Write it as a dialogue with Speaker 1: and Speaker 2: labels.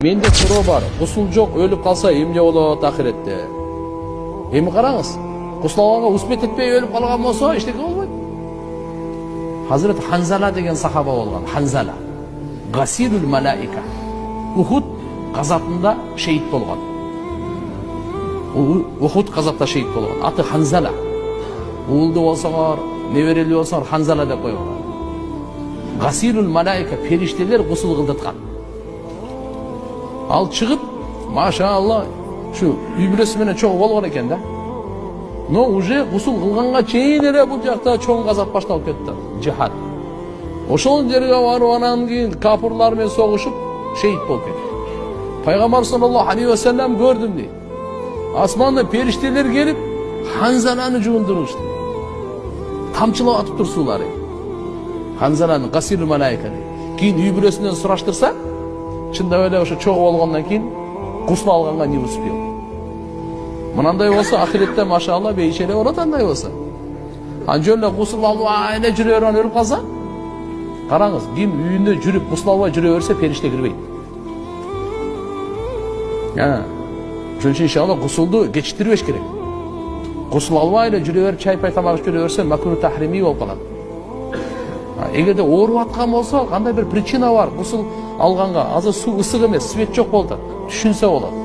Speaker 1: Менде суроо бар. Гусул жок, өлүп калса эмне болот ахиретте? Эми караңыз. Гусул алганга успет этпей өлүп калган болсо, эчтеке болбойт. Hazret Hanzala деген сахаба болгон. Hanzala. Гасилул малаика. Ухуд газатында шейит болгон. Ухуд газатта шейит болгон. Аты Hanzala. Уулду болсоңор, неберели болсоңор Hanzala деп койгон. Гасилул малаика, периштелер гусул кылдырткан. Ал чыгып, машалла, шу үй бүлөсү менен чогуу болгон экен да. Но уже гусул кылганга чейин эле бул жакта чоң газат башталып кетти. Жихад. Ошол жерге барып анан кийин капырлар менен согушуп шейит болуп кетти. Пайгамбар саллаллаху алейхи ва саллям көрдүм дейт. Асманда периштелер келип, Hanzalаны жуундурушты. Тамчылап атып тур суулары. Hanzalаны гасилул малаика. Кийин үй бүлөсүнөн сураштырса, чындап эле ошо чогуу болгондон кийин гусул алганга не успел. Мынандай болсо ахиретте машалла бейшеле болот андай болсо. Анжол эле гусул албай эле жүрө берген өлүп калса, караңыз, ким үйүндө жүрүп гусул албай жүрө берсе, периште кирбейт. Ошон үчүн иншалла гусулду кечиктирбеш керек. Гусул албай эле жүрө берип, чай пай тамак жүрө берсе, макруh tahrimi болуп калат. Эгерде ооруп аткан болсо, кандай бир причина бар гусул алганга, азыр суу ысык эмес, свет жок болду. Түшүнсө болот.